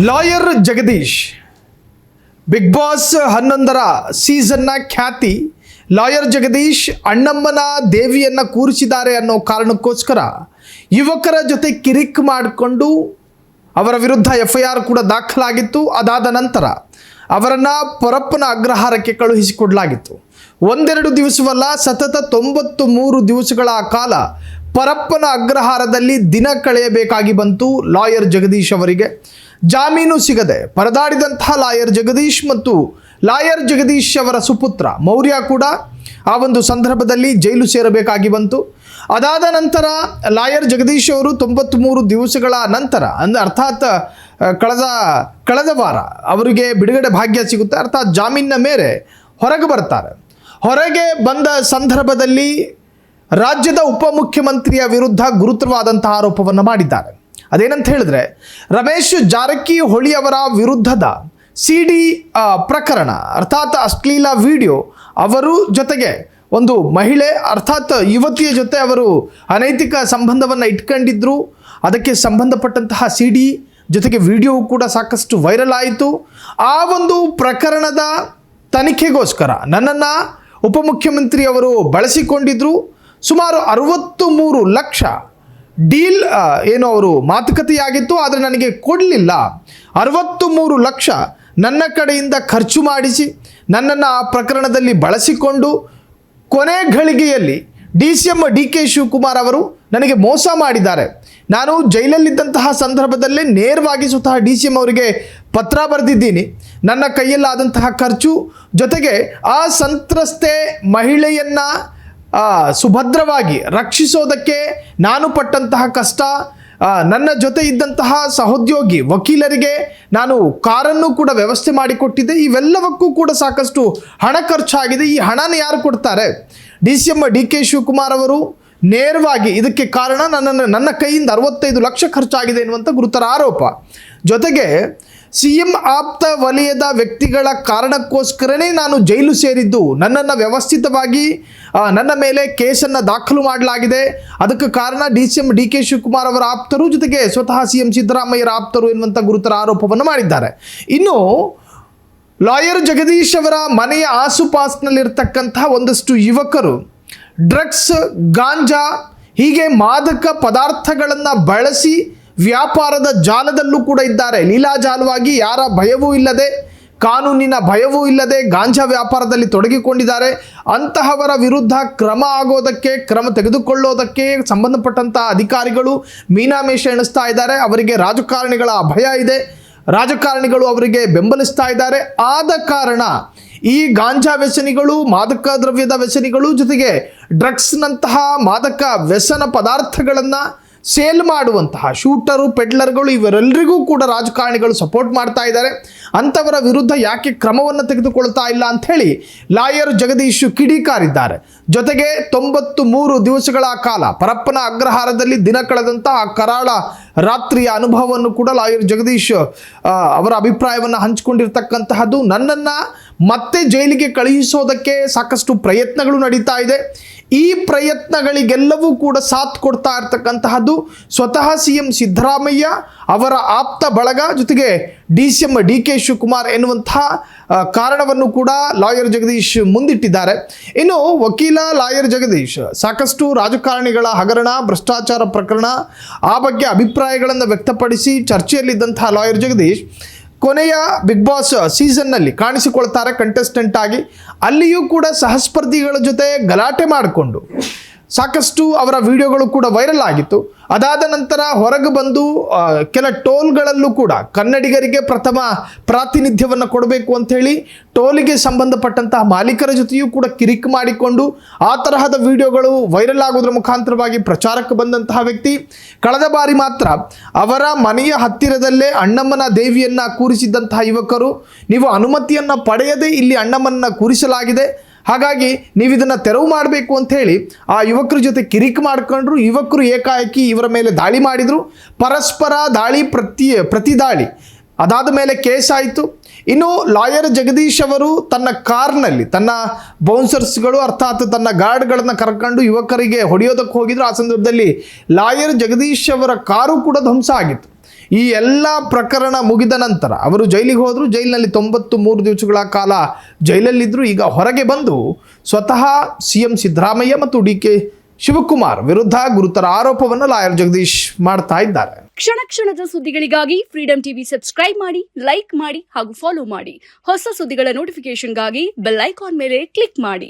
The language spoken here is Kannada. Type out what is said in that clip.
ಲಾಯರ್ ಜಗದೀಶ್ ಬಿಗ್ ಬಾಸ್ 11ರ ಸೀಸನ್ನ ಖ್ಯಾತಿ. ಲಾಯರ್ ಜಗದೀಶ್ ಅಣ್ಣಮ್ಮನ ದೇವಿಯನ್ನು ಕೂರಿಸಿದ್ದಾರೆ ಅನ್ನೋ ಕಾರಣಕ್ಕೋಸ್ಕರ ಯುವಕರ ಜೊತೆ ಕಿರಿಕ್ ಮಾಡಿಕೊಂಡು ಅವರ ವಿರುದ್ಧ FIR ಕೂಡ ದಾಖಲಾಗಿತ್ತು. ಅದಾದ ನಂತರ ಅವರನ್ನು ಪರಪ್ಪನ ಅಗ್ರಹಾರಕ್ಕೆ ಕಳುಹಿಸಿಕೊಡಲಾಗಿತ್ತು. ಒಂದೆರಡು ದಿವಸವಲ್ಲ, ಸತತ 93 ದಿವಸಗಳ ಕಾಲ ಪರಪ್ಪನ ಅಗ್ರಹಾರದಲ್ಲಿ ದಿನ ಕಳೆಯಬೇಕಾಗಿ ಬಂತು ಲಾಯರ್ ಜಗದೀಶ್ ಅವರಿಗೆ. ಜಾಮೀನು ಸಿಗದೆ ಪರದಾಡಿದಂತಹ ಲಾಯರ್ ಜಗದೀಶ್ ಮತ್ತು ಲಾಯರ್ ಜಗದೀಶ್ ಅವರ ಸುಪುತ್ರ ಮೌರ್ಯ ಕೂಡ ಆ ಒಂದು ಸಂದರ್ಭದಲ್ಲಿ ಜೈಲು ಸೇರಬೇಕಾಗಿ ಬಂತು. ಅದಾದ ನಂತರ ಲಾಯರ್ ಜಗದೀಶ್ ಅವರು 93 ದಿವಸಗಳ ನಂತರ ಅರ್ಥಾತ್ ಕಳೆದ ವಾರ ಅವರಿಗೆ ಬಿಡುಗಡೆ ಭಾಗ್ಯ ಸಿಗುತ್ತೆ, ಅರ್ಥಾತ್ ಜಾಮೀನಿನ ಮೇಲೆ ಹೊರಗೆ ಬರ್ತಾರೆ. ಹೊರಗೆ ಬಂದ ಸಂದರ್ಭದಲ್ಲಿ ರಾಜ್ಯದ ಉಪಮುಖ್ಯಮಂತ್ರಿಯ ವಿರುದ್ಧ ಗುರುತರವಾದಂತಹ ಆರೋಪವನ್ನು ಮಾಡಿದ್ದಾರೆ. ಅದೇನಂತ ಹೇಳಿದ್ರೆ, ರಮೇಶ್ ಜಾರಕಿಹೊಳಿ ಅವರ ವಿರುದ್ಧದ CD ಪ್ರಕರಣ, ಅರ್ಥಾತ್ ಅಶ್ಲೀಲ ವಿಡಿಯೋ, ಅವರು ಜೊತೆಗೆ ಒಂದು ಮಹಿಳೆ ಅರ್ಥಾತ್ ಯುವತಿಯ ಜೊತೆ ಅವರು ಅನೈತಿಕ ಸಂಬಂಧವನ್ನು ಇಟ್ಕೊಂಡಿದ್ರು. ಅದಕ್ಕೆ ಸಂಬಂಧಪಟ್ಟಂತಹ CD ಜೊತೆಗೆ ವಿಡಿಯೋ ಕೂಡ ಸಾಕಷ್ಟು ವೈರಲ್ ಆಯಿತು. ಆ ಒಂದು ಪ್ರಕರಣದ ತನಿಖೆಗೋಸ್ಕರ ನನ್ನನ್ನು ಉಪಮುಖ್ಯಮಂತ್ರಿಯವರು ಬಳಸಿಕೊಂಡಿದ್ರು. ಸುಮಾರು 63 ಲಕ್ಷ ಡೀಲ್ ಏನು ಅವರು ಮಾತುಕತೆಯಾಗಿತ್ತು, ಆದರೆ ನನಗೆ ಕೊಡಲಿಲ್ಲ. 63 ಲಕ್ಷ ನನ್ನ ಕಡೆಯಿಂದ ಖರ್ಚು ಮಾಡಿಸಿ ನನ್ನನ್ನು ಆ ಪ್ರಕರಣದಲ್ಲಿ ಬಳಸಿಕೊಂಡು ಕೊನೆ ಘಳಿಗೆಯಲ್ಲಿ DCM DK ಶಿವಕುಮಾರ್ ಅವರು ನನಗೆ ಮೋಸ ಮಾಡಿದ್ದಾರೆ. ನಾನು ಜೈಲಲ್ಲಿದ್ದಂತಹ ಸಂದರ್ಭದಲ್ಲೇ ನೇರವಾಗಿ ಸ್ವತಃ DCM ಅವರಿಗೆ ಪತ್ರ ಬರೆದಿದ್ದೀನಿ. ನನ್ನ ಕೈಯಲ್ಲಾದಂತಹ ಖರ್ಚು ಜೊತೆಗೆ ಆ ಸಂತ್ರಸ್ತೆ ಮಹಿಳೆಯನ್ನು ಸುಭದ್ರವಾಗಿ ರಕ್ಷಿಸೋದಕ್ಕೆ ನಾನು ಪಟ್ಟಂತಹ ಕಷ್ಟ, ನನ್ನ ಜೊತೆ ಇದ್ದಂತಹ ಸಹೋದ್ಯೋಗಿ ವಕೀಲರಿಗೆ ನಾನು ಕಾರನ್ನು ಕೂಡ ವ್ಯವಸ್ಥೆ ಮಾಡಿಕೊಟ್ಟಿದ್ದೆ. ಇವೆಲ್ಲವಕ್ಕೂ ಕೂಡ ಸಾಕಷ್ಟು ಹಣ ಖರ್ಚಾಗಿದೆ. ಈ ಹಣನ ಯಾರು ಕೊಡ್ತಾರೆ? DCM DK ಶಿವಕುಮಾರ್ ಅವರು ನೇರವಾಗಿ ಇದಕ್ಕೆ ಕಾರಣ ನನ್ನ ಕೈಯಿಂದ 65 ಲಕ್ಷ ಖರ್ಚಾಗಿದೆ ಎನ್ನುವಂಥ ಗುರುತರ ಆರೋಪ. ಜೊತೆಗೆ CM ಆಪ್ತ ವಲಯದ ವ್ಯಕ್ತಿಗಳ ಕಾರಣಕ್ಕೋಸ್ಕರನೇ ನಾನು ಜೈಲು ಸೇರಿದ್ದು. ನನ್ನನ್ನು ವ್ಯವಸ್ಥಿತವಾಗಿ ನನ್ನ ಮೇಲೆ ಕೇಸನ್ನು ದಾಖಲು ಮಾಡಲಾಗಿದೆ. ಅದಕ್ಕೆ ಕಾರಣ DCM DK ಶಿವಕುಮಾರ್ ಅವರ ಆಪ್ತರು, ಜೊತೆಗೆ ಸ್ವತಃ CM ಸಿದ್ದರಾಮಯ್ಯರ ಆಪ್ತರು ಎನ್ನುವಂಥ ಗುರುತರ ಆರೋಪವನ್ನು ಮಾಡಿದ್ದಾರೆ. ಇನ್ನು ಲಾಯರ್ ಜಗದೀಶ್ ಅವರ ಮನೆಯ ಆಸುಪಾಸಿನಲ್ಲಿರ್ತಕ್ಕಂತಹ ಒಂದಷ್ಟು ಯುವಕರು ಡ್ರಗ್ಸ್, ಗಾಂಜಾ ಹೀಗೆ ಮಾದಕ ಪದಾರ್ಥಗಳನ್ನು ಬಳಸಿ ವ್ಯಾಪಾರದ ಜಾಲದಲ್ಲೂ ಕೂಡ ಇದ್ದಾರೆ. ಲೀಲಾಜಾಲವಾಗಿ ಯಾರ ಭಯವೂ ಇಲ್ಲದೆ, ಕಾನೂನಿನ ಭಯವೂ ಇಲ್ಲದೆ ಗಾಂಜಾ ವ್ಯಾಪಾರದಲ್ಲಿ ತೊಡಗಿಕೊಂಡಿದ್ದಾರೆ. ಅಂತಹವರ ವಿರುದ್ಧ ಕ್ರಮ ತೆಗೆದುಕೊಳ್ಳೋದಕ್ಕೆ ಸಂಬಂಧಪಟ್ಟಂಥ ಅಧಿಕಾರಿಗಳು ಮೀನಾಮೇಷ ಎಣಿಸ್ತಾ ಇದ್ದಾರೆ. ಅವರಿಗೆ ರಾಜಕಾರಣಿಗಳ ಭಯ ಇದೆ, ರಾಜಕಾರಣಿಗಳು ಅವರಿಗೆ ಬೆಂಬಲಿಸ್ತಾ ಇದ್ದಾರೆ. ಆದ ಕಾರಣ ಈ ಗಾಂಜಾ ವ್ಯಸನಿಗಳು, ಮಾದಕ ದ್ರವ್ಯದ ವ್ಯಸನಿಗಳು, ಜೊತೆಗೆ ಡ್ರಗ್ಸ್ನಂತಹ ಮಾದಕ ವ್ಯಸನ ಪದಾರ್ಥಗಳನ್ನು ಸೇಲ್ ಮಾಡುವಂತಹ ಶೂಟರು, ಪೆಡ್ಲರ್ಗಳು, ಇವರೆಲ್ಲರಿಗೂ ಕೂಡ ರಾಜಕಾರಣಿಗಳು ಸಪೋರ್ಟ್ ಮಾಡ್ತಾ ಇದ್ದಾರೆ. ಅಂಥವರ ವಿರುದ್ಧ ಯಾಕೆ ಕ್ರಮವನ್ನು ತೆಗೆದುಕೊಳ್ತಾ ಇಲ್ಲ ಅಂಥೇಳಿ ಲಾಯರ್ ಜಗದೀಶ್ ಕಿಡಿಕಾರಿದ್ದಾರೆ. ಜೊತೆಗೆ 93 ದಿವಸಗಳ ಕಾಲ ಪರಪ್ಪನ ಅಗ್ರಹಾರದಲ್ಲಿ ದಿನ ಕಳೆದಂಥ ಆ ಕರಾಳ ರಾತ್ರಿಯ ಅನುಭವವನ್ನು ಕೂಡ ಲಾಯರ್ ಜಗದೀಶ್ ಅವರ ಅಭಿಪ್ರಾಯವನ್ನು ಹಂಚಿಕೊಂಡಿರ್ತಕ್ಕಂತಹದ್ದು. ನನ್ನನ್ನು ಮತ್ತೆ ಜೈಲಿಗೆ ಕಳುಹಿಸೋದಕ್ಕೆ ಸಾಕಷ್ಟು ಪ್ರಯತ್ನಗಳು ನಡೀತಾ ಇದೆ. ಈ ಪ್ರಯತ್ನಗಳಿಗೆಲ್ಲವೂ ಕೂಡ ಸಾಥ್ ಕೊಡ್ತಾ ಇರ್ತಕ್ಕಂತಹದ್ದು ಸ್ವತಃ CM ಸಿದ್ದರಾಮಯ್ಯ ಅವರ ಆಪ್ತ ಬಳಗ, ಜೊತೆಗೆ DCM DK ಶಿವಕುಮಾರ್ ಎನ್ನುವಂತಹ ಕಾರಣವನ್ನು ಕೂಡ ಲಾಯರ್ ಜಗದೀಶ್ ಮುಂದಿಟ್ಟಿದ್ದಾರೆ. ಇನ್ನು ವಕೀಲ ಲಾಯರ್ ಜಗದೀಶ್ ಸಾಕಷ್ಟು ರಾಜಕಾರಣಿಗಳ ಹಗರಣ, ಭ್ರಷ್ಟಾಚಾರ ಪ್ರಕರಣ ಆ ಬಗ್ಗೆ ಅಭಿಪ್ರಾಯಗಳನ್ನು ವ್ಯಕ್ತಪಡಿಸಿ ಚರ್ಚೆಯಲ್ಲಿದ್ದಂತಹ ಲಾಯರ್ ಜಗದೀಶ್ ಕೊನೆಯ ಬಿಗ್ ಬಾಸ್ ಸೀಸನ್ನಲ್ಲಿ ಕಾಣಿಸಿಕೊಳ್ತಾರೆ ಕಂಟೆಸ್ಟೆಂಟ್ ಆಗಿ. ಅಲ್ಲಿಯೂ ಕೂಡ ಸಹಸ್ಪರ್ಧಿಗಳ ಜೊತೆ ಗಲಾಟೆ ಮಾಡಿಕೊಂಡು ಸಾಕಷ್ಟು ಅವರ ವಿಡಿಯೋಗಳು ಕೂಡ ವೈರಲ್ ಆಗಿತ್ತು. ಅದಾದ ನಂತರ ಹೊರಗೆ ಬಂದು ಕೆಲ ಟೋಲ್ಗಳಲ್ಲೂ ಕೂಡ ಕನ್ನಡಿಗರಿಗೆ ಪ್ರಥಮ ಪ್ರಾತಿನಿಧ್ಯವನ್ನು ಕೊಡಬೇಕು ಅಂಥೇಳಿ ಟೋಲಿಗೆ ಸಂಬಂಧಪಟ್ಟಂತಹ ಮಾಲೀಕರ ಜೊತೆಯೂ ಕೂಡ ಕಿರಿಕ್ ಮಾಡಿಕೊಂಡು ಆ ತರಹದ ವಿಡಿಯೋಗಳು ವೈರಲ್ ಆಗೋದ್ರ ಮುಖಾಂತರವಾಗಿ ಪ್ರಚಾರಕ್ಕೆ ಬಂದಂತಹ ವ್ಯಕ್ತಿ. ಕಳೆದ ಬಾರಿ ಮಾತ್ರ ಅವರ ಮನೆಯ ಹತ್ತಿರದಲ್ಲೇ ಅಣ್ಣಮ್ಮನ ದೇವಿಯನ್ನು ಕೂರಿಸಿದ್ದಂತಹ ಯುವಕರು, ನೀವು ಅನುಮತಿಯನ್ನು ಪಡೆಯದೇ ಇಲ್ಲಿ ಅಣ್ಣಮ್ಮನ ಕೂರಿಸಲಾಗಿದೆ, ಹಾಗಾಗಿ ನೀವು ಇದನ್ನು ತೆರವು ಮಾಡಬೇಕು ಅಂಥೇಳಿ ಆ ಯುವಕರ ಜೊತೆ ಕಿರಿಕ್ ಮಾಡಿಕೊಂಡ್ರು. ಯುವಕರು ಏಕಾಏಕಿ ಇವರ ಮೇಲೆ ದಾಳಿ ಮಾಡಿದರು. ಪರಸ್ಪರ ದಾಳಿ, ಪ್ರತಿ ದಾಳಿ. ಅದಾದ ಮೇಲೆ ಕೇಸ್ ಆಯಿತು. ಇನ್ನು ಲಾಯರ್ ಜಗದೀಶ್ ಅವರು ತನ್ನ ಕಾರ್ನಲ್ಲಿ ತನ್ನ ಬೌನ್ಸರ್ಸ್ಗಳು ಅರ್ಥಾತ್ ತನ್ನ ಗಾರ್ಡ್ಗಳನ್ನು ಕರ್ಕೊಂಡು ಯುವಕರಿಗೆ ಹೊಡೆಯೋದಕ್ಕೆ ಹೋಗಿದ್ರು. ಆ ಸಂದರ್ಭದಲ್ಲಿ ಲಾಯರ್ ಜಗದೀಶ್ ಅವರ ಕಾರು ಕೂಡ ಧ್ವಂಸ ಆಗಿತ್ತು. ಈ ಎಲ್ಲ ಪ್ರಕರಣ ಮುಗಿದ ನಂತರ ಅವರು ಜೈಲಿಗೆ ಹೋದರು. ಜೈಲಿನಲ್ಲಿ 93 ದಿವಸಗಳ ಕಾಲ ಜೈಲಲ್ಲಿದ್ದರು. ಈಗ ಹೊರಗೆ ಬಂದು ಸ್ವತಃ CM ಸಿದ್ದರಾಮಯ್ಯ ಮತ್ತು DK ಶಿವಕುಮಾರ್ ವಿರುದ್ಧ ಗುರುತರ ಆರೋಪವನ್ನು ಲಾಯರ್ ಜಗದೀಶ್ ಮಾಡ್ತಾ ಇದ್ದಾರೆ. ಕ್ಷಣ ಕ್ಷಣದ ಸುದ್ದಿಗಳಿಗಾಗಿ ಫ್ರೀಡಂ ಟಿವಿ ಸಬ್ಸ್ಕ್ರೈಬ್ ಮಾಡಿ, ಲೈಕ್ ಮಾಡಿ ಹಾಗೂ ಫಾಲೋ ಮಾಡಿ. ಹೊಸ ಸುದ್ದಿಗಳ ನೋಟಿಫಿಕೇಶನ್ಗಾಗಿ ಬೆಲ್ ಐಕಾನ್ ಮೇಲೆ ಕ್ಲಿಕ್ ಮಾಡಿ.